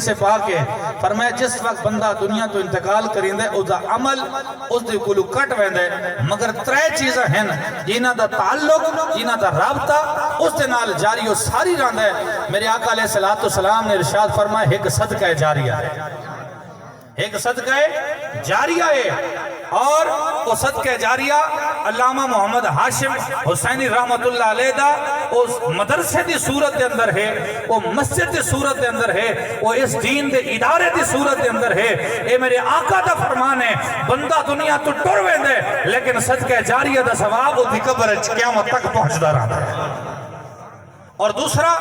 سے پاک ہے فرمایا جس وقت بندہ دنیا تو انتقال کریں دے اس دا عمل اس دے کلو کٹ وین دے مگر ترے چیزیں ہیں جنہ دا تعلق جنہ دا رابطہ اس دے نال جاری و ساری رہن دے میرے آقا علیہ السلام نے ارشاد فرمایا ایک صدقہ جاریہ ہے ایک صدقہ جاریہ ہے اور وہ صدقہ جاریہ علامہ محمد ہاشم حسینی رحمت اللہ علیہ دا اس مدرسے دی صورت دے اندر ہے وہ مسجد دی صورت دے اندر ہے وہ اس دین دے ادارے دی صورت دے اندر ہے اے میرے آقا دا فرمان ہے بندہ دنیا تو ٹر ویندے لیکن صدقہ جاریہ دا ثواب وہ دی قبر قیامت تک پہنچدا رہتا ہے اور دوسرا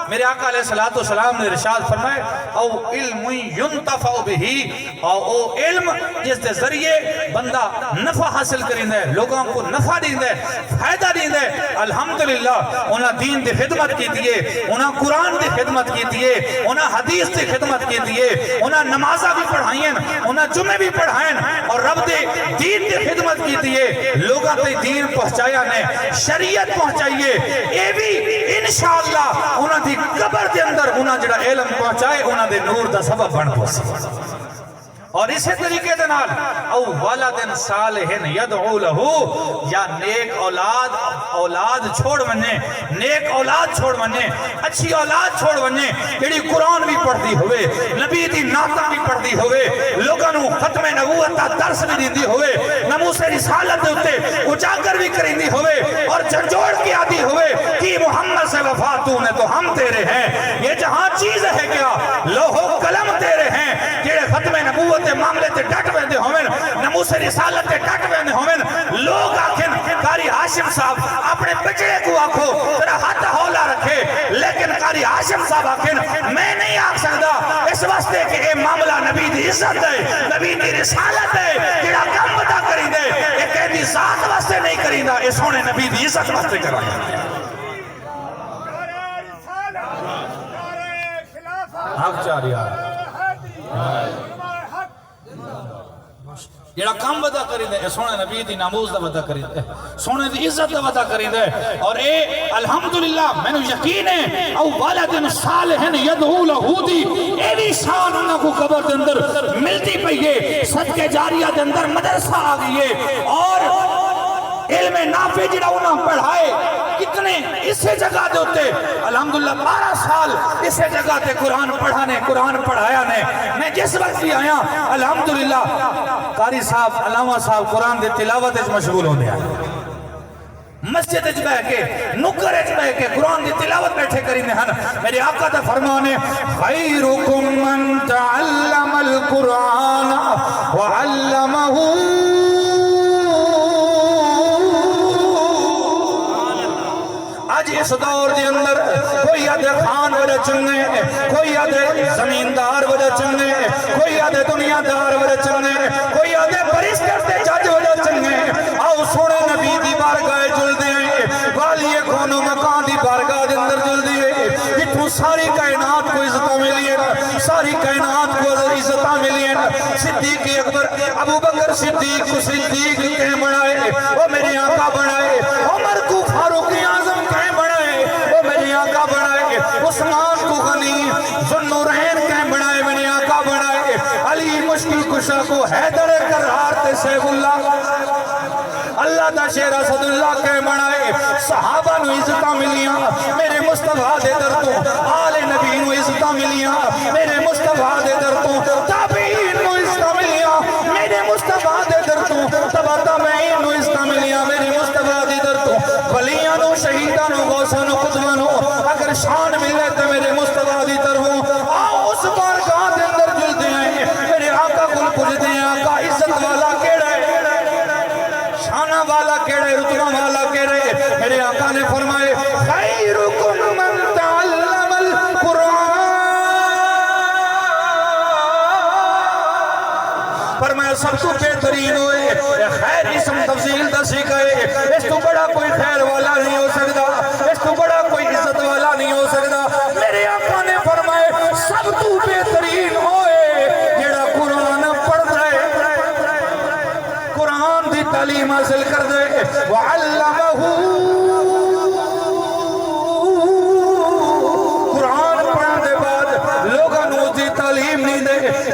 میرے آقا علیہ السلام نے ارشاد فرمایا او علم ينتفع به او علم جس دے ذریعے بندہ نفع حاصل کریں دے لوگوں کو نفع دیں دے فائدہ دیں دے الحمدللہ انہاں دین دی خدمت کی دیئے انہاں قرآن دی خدمت کی دیئے انہاں حدیث دی خدمت کی دیئے انہاں نمازہ بھی پڑھائیں انہاں جمعے بھی پڑھائیں اور رب دے دین دی خدمت کی دیئے لوگوں تے دین پہنچایا نے شریعت پہنچائیے اے بھی انشاءاللہ انہاں دی قبر دے اندر انہاں جڑا علم پہنچائے انہاں دے نور دا سبب بن پہنچے اور اسی طریقے دے نال او ولد صالح یدعو لہو یا نیک اولاد چھوڑ مننے نیک اولاد چھوڑ مننے اچھی اولاد چھوڑ مننے جڑی قرآن بھی پڑھ دی ہوئے نبی دی نعتاں بھی پڑھ دی ہوئے لوگاں نو ختم نبوت دا درس بھی دیندی ہوئے ناموس رسالت دے اوتے اجاگر بھی کریندی ہوئے اور جھنجھوڑ کی آدھی ہوئے کہ محمد سے وفا تو نے تو ہم تیرے ہیں یہ جہاں چیز ہے کیا لوح و قلم تیرے ہیں جڑے ختم نبوت دے معاملے تے ڈٹ ویندے ہوویں ناموس رسالت تے ڈٹ ویندے ہوویں لوگ آکھن قاری ہاشم صاحب اپنے بچڑے کو آکھو ذرا ہاتھ ہولا رکھے لیکن قاری ہاشم صاحب آکھن میں نہیں آکھ سکدا اس واسطے کہ اے معاملہ نبی دی عزت ہے نبی دی رسالت ہے جڑا کم بتا کریندے اے کہندی ذات واسطے نہیں کریندا اے سونے نبی دی عزت واسطے کریندا حق جاریہ جڑا کام ودا کریں دے سونے نبی دی ناموز دا ودا کریں دے سونے دی عزت دا ودا کریں دے اور اے الحمدللہ میں نے یقین ہے او والد صالح یدعو لہو دی اے بھی شان انہاں کو قبر دے اندر ملتی پئیے صدقہ جاریہ دے اندر مدرسہ آ گئیے اور علم نافع جڑا انہاں پڑھائے کتنے اسے جگہ دے ہوتے الحمدللہ 12 سال اسے جگہ تے قرآن پڑھانے قرآن پڑھایا نے میں جس وقت بھی آیا الحمدللہ قاری صاحب علامہ صاحب قرآن دے تلاوت اس مشغول ہونے آئے مسجد اچ بہ کے نکر اچ بہ کے قرآن دی تلاوت بیٹھے کریندے ہن میرے آقا دا فرمان ہے خیرکم من تعلم القرآن وعلمہ آج اس دور دے اندر کوئی آدھے خان وجہ چننے کوئی آدھے زمیندار وجہ چننے کوئی آدھے دنیا دار وجہ چننے کوئی آدھے پریشتر دے جاج وجہ چننے آؤ سوڑے نبی دی بارگاہ جل دے والی کونو مکان دی بارگاہ دے اندر جل دے اتھو ساری کائنات کو عزتہ ملیے ساری کائنات کو عزتہ ملیے صدیق اکبر ابو بکر صدیق کو صدیق کہیں بڑھائے وہ میرے آقا بڑھائے عمر کو فاروق اعظم کہیں بڑھائے وہ میرے آقا بڑھائے عثمان کو غنی ذوالنورین کہیں بڑھائے میرے آقا بڑھائے علی مشکل کشا کو حیدر کرار تے سیف اللہ اللہ دا شیر اسد اللہ کہیں بڑھائے صحابہ نو عزتہ ملیاں میرے مصطفیٰ دے در تو آل نبی نو عزتہ ملیاں میرے مصطفیٰ دے در تو تابعین نو عزتہ ملیاں میرے مصطفیٰ دے در تو تبا تابعین نو عزتہ ملیاں میرے مصطفیٰ دے در تو ولیاں نو شہیداں نو غوثاں نو قطباں نو اگر شان ملے تو میرے مصطفیٰ دی طرف آؤ اس بارگاہ دے اندر جل دے ہیں میرے آقا کل پوچھ دے ہیں آقا عزت والا کیڑا ہے شانہ والا کیڑے رتبہ والا کیڑے میرے آقا نے فرمائے خیرکم من تعلم القرآن فرمایا سب تو بہترین ہوئے خیر اسم تفضیل دا سکھائے اس تو بڑا کوئی خیر والا نہیں ہو سکتا اس تو بڑا کوئی عزت والا نہیں ہو سکتا میرے آقا نے فرمائے سب تو بہترین ہوئے جڑا قرآن پڑھ رہے قرآن دی تعلیم حاصل کر دے وعلمہ قرآن پڑھنے دے بعد لوگاں نو دی تعلیم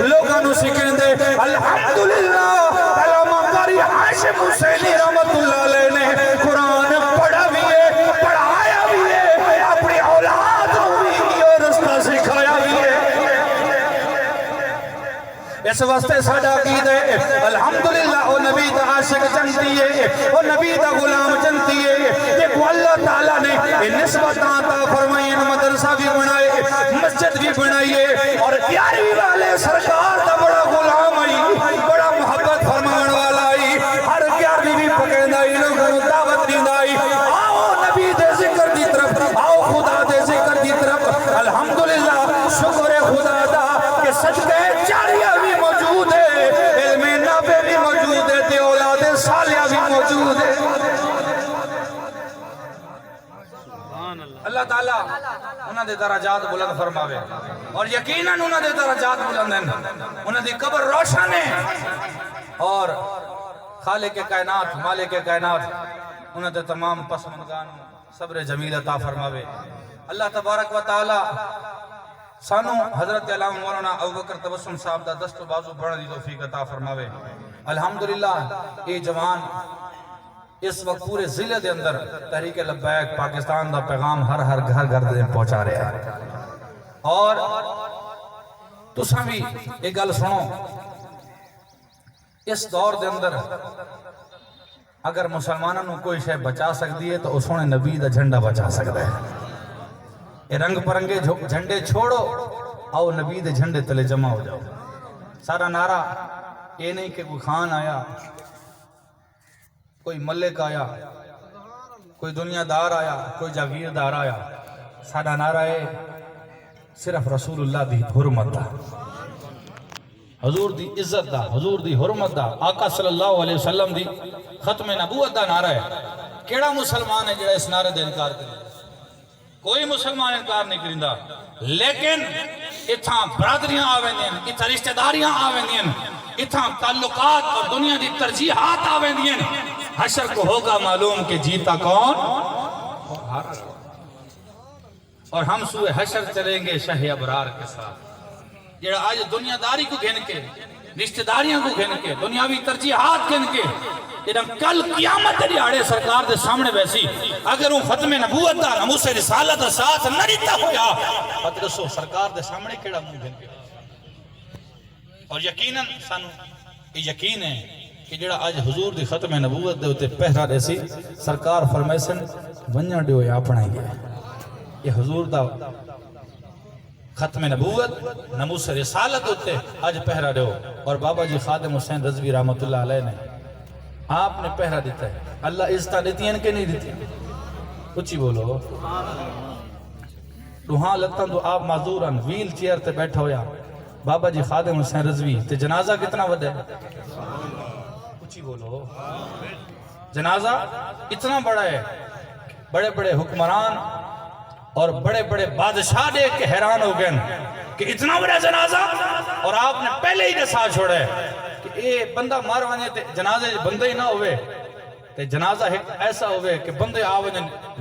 لوگاں نو سکھیندے الحمدللہ علامہ قاری ہاشم حسینی رحمت اللہ علیہ نے قرآن پڑھا بھی ہے پڑھایا بھی ہے اپنی اولاد بھی یہ رستہ سکھایا بھی ہے اس واسطے ساڈا عقیدہ ہے الحمدللہ او نبی دا عاشق جنتی ہے او نبی دا غلام جنتی ہے دیکھو اللہ تعالیٰ نے نسبتاں عطا فرمائی مدرسہ بھی بنائے مسجد بھی بنائیے اور 11ویں والے سرکار دا بڑا غلام آئی بڑا محبت فرمان والا آئی ہر 11ویں بھی پکڑ آئی لوگوں دعوت دین آئی آؤ نبی دے ذکر دی طرف آؤ خدا دے ذکر دی طرف الحمدللہ شکر خدا دا کہ صدقہ جاریہ بھی موجود ہے علم نافع بھی موجود ہے تے اولاد صالحہ بھی موجود ہے اللہ تعالیٰ انہاں دے درجات بلند فرماوے اور یقیناً انہاں دے درجات بلند ہیں انہاں دی قبر روشن ہے اور خالق کائنات مالک کائنات انہاں دے تمام پسماندگان صبر جمیل عطا فرماوے اللہ تبارک و تعالی سانو حضرت علامہ مولانا ابوبکر تبسم صاحب دا دست و بازو بڑھن دی توفیق عطا فرماوے الحمدللہ یہ جوان اس وقت پورے ضلع دے اندر تحریک لبیک پاکستان دا پیغام ہر گھر دے پہنچا رہے ہیں اور تساں بھی ایک گل سنو اس دور دے اندر اگر مسلمانوں نے کوئی شے بچا سکتی ہے تو اس نے نبی دا جھنڈا بچا سکتا ہے یہ رنگ پرنگے جھنڈے چھوڑو آؤ نبی دے جھنڈے تلے جمع ہو جاؤ سارا نعرہ یہ نہیں کہ کوئی خان آیا کوئی ملک آیا کوئی دنیا دار آیا کوئی جاگیردار آیا سارا نعرہ ہے صرف رسول اللہ دی حرمت دا حضور دی عزت دا حضور دی حرمت دا آقا صلی اللہ علیہ وسلم دی ختم نبوت دا نعرہ ہے کیڑا مسلمان ہے جڑا اس نعرے دے انکار کرے کوئی مسلمان انکار نہیں کریندا لیکن اتھاں برادریاں آویندین اتھاں رشتہ داریاں آویندین اتھاں تعلقات اور دنیا دی ترجیحات آویندین حشر کو ہوگا معلوم کہ جیتا کون اور ہم سوئے حشر چلیں گے شہ ابرار کے ساتھ جڑا آج دنیا داری کو گھن کے رشتہ داریاں کو گھن کے دنیاوی ترجیحات گھن کے جڑا کل قیامت دیہاڑے سرکار دے سامنے بیسی اگر وہ ختم نبوت دا ناموس رسالت دا ساتھ نہ دیتا ہویا پتہ دسو سرکار دے سامنے کیڑا منہ گھن کے اور یقیناً سانو یہ یقین ہے کہ جڑا آج حضور دی ختم نبوت دے ہوتے پہرا دیسی سرکار فرمیسن ونجا دیو یا اپنا ہی ہے یہ حضور دا ختم نبوت ناموس رسالت ہوتے آج پہرا دیو اور بابا جی خادم حسین رضوی رحمت اللہ علیہ نے آپ نے پہرا دیتا ہے اللہ عزتہ دیتی ہیں کہ نہیں دیتی ہیں کچھ ہی بولو روحاں لگتا تو آپ معذورن ویل چیئر تے بیٹھا ہویا بابا جی خادم حسین رضوی تے جنازہ کتنا ود ہے کچھ ہی بولو جنازہ اتنا بڑا ہے بڑے بڑے حکمران اور بڑے بڑے بادشاہ دیکھ کے حیران ہو گئے کہ اتنا بڑا جنازہ اور آپ نے پہلے ہی دسا چھوڑا ہے کہ اے بندہ مار وانے تے جنازے بندے ہی نہ ہوئے تے جنازہ ایک ایسا ہوئے کہ بندے آوے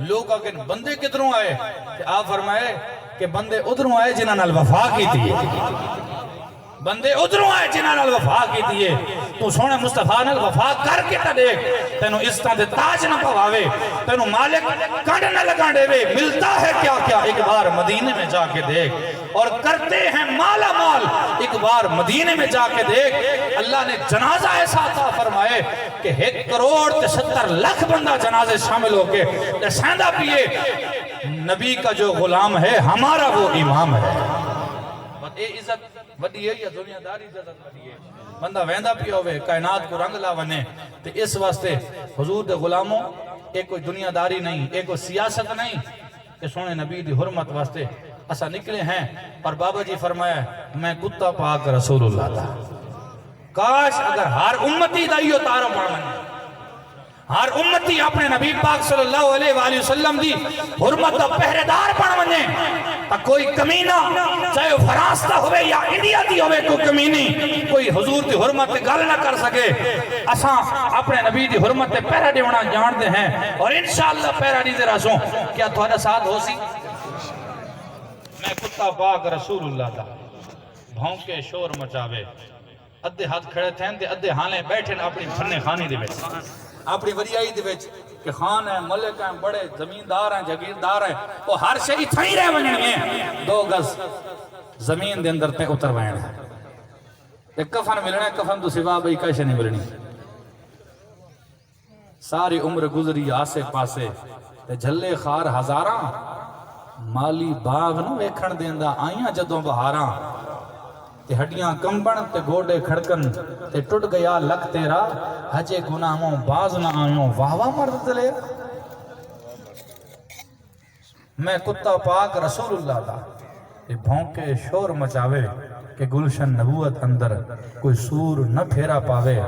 لوگ آگے بندے کتنوں آئے کہ آپ فرمائے کہ بندے ادھروں آئے جنہاں نال وفا کی تھی بندے ادھروں آئے جنہاں نال وفا کی تھی تو سونے مصطفیٰ نال وفا کر کے تا دیکھ تینوں عزتاں دے تاج نہ پواوے تینوں مالک کنڈ نہ لگا دے ملتا ہے کیا کیا ایک بار مدینے میں جا کے دیکھ اور کرتے ہیں مالا مال ایک بار مدینے میں جا کے دیکھ اللہ نے جنازہ ایسا عطا فرمائے کہ 1 کروڑ 70 لاکھ بندہ جنازے شامل ہو کے سیندہ پیے نبی کا جو غلام ہے ہمارا وہ امام ہے اے عزت وڈی ہے یا دنیا داری عزت وڈی ہے بندہ ویندہ پیا ہوئے کائنات کو رنگ لا ونے تو اس واسطے حضور دے غلاموں ایک کوئی دنیا داری نہیں ایک کوئی سیاست نہیں کہ سونے نبی دی حرمت واسطے اسا نکلے ہیں اور بابا جی فرمایا میں کتا پاک رسول اللہ تھا کاش اگر ہر امتی دائیو تارا پڑھنے ہر امتی اپنے نبی پاک صلی اللہ علیہ وآلہ وسلم دی حرمت دا پہریدار پڑھنے تا کوئی کمینہ چاہے فرانس دا ہوئے یا انڈیا دی ہوئے کوئی کمینی کوئی حضور دی حرمت گل نہ کر سکے اساں اپنے نبی دی حرمت پہرہ دیونا جان دے ہیں اور انشاءاللہ پہرہ دی ذرا سوں کیا تھوڑا ساتھ ہو سی میں کتا پاک رسول اللہ تھا بھونکے شور مچاوے ادھے ہاتھ کھڑے تھے تے ادھے ہانے بیٹھے اپنی فن خانی دے وچ اپنی وریائی دے وچ کہ خان ہے ملک ہیں بڑے زمیندار ہیں جگیردار ہیں وہ ہر شئی تھائی رہ ونجن میں 2 گز زمین دے اندر تے اتر وین ہے تے کفن ملنا ہے کفن تو سوا بھئی کیسے نہیں ملنی ساری عمر گزری آسے پاسے تے جھلے خار ہزاراں مالی باغ نو ویکھن دیندا آئیاں جدوں بہاراں تے ہڈیاں کمبن تے گوڑے کھڑکن تے ٹوٹ گیا لک تیرا ہجے گناہوں باز نہ آئیوں واہ واہ مرد دلے میں کتا پاک رسول اللہ دا تے بھونکے شور مچاوے کہ گلشن نبوت اندر کوئی سور نہ پھیرا پاوے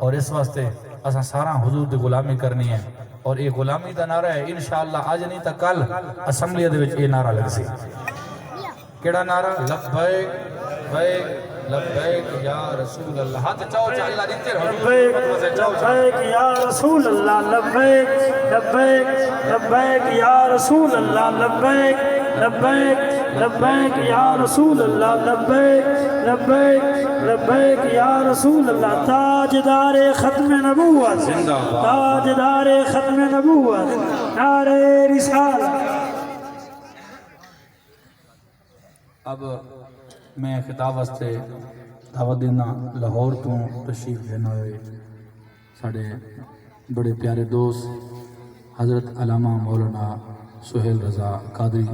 اور اس واسطے اساں سارا حضور دی غلامی کرنی ہے اور یہ غلامی دا نعرہ ہے انشاءاللہ آج نہیں تا کل اسمبلی دے وچ یہ نعرہ لگ سی کیڑا نعرہ لبیک لبیک لبیک یا رسول اللہ ہاتھ چاہو چاہ اللہ دیتے لبیک یا رسول اللہ لبیک لبیک لبیک یا رسول اللہ لبیک لبیک لبیک یا رسول اللہ لبیک لبیک لبیک یا رسول اللہ تاجدار ختم نبوت تاجدار ختم نبوت نعرہ رسالت اب میں خطاب واسطے دعوت دینا لاہور تو تشریف لینا ہوئے ساڑھے بڑے پیارے دوست حضرت علامہ مولانا سہیل رضا قادری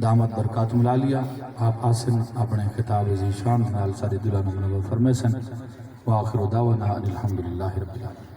دامت برکات ملالیہ آپ آسن اپنے خطاب عزیز شان نال ساری دلانہ منور فرمیسن وآخر دعوانا الحمدللہ رب العالمین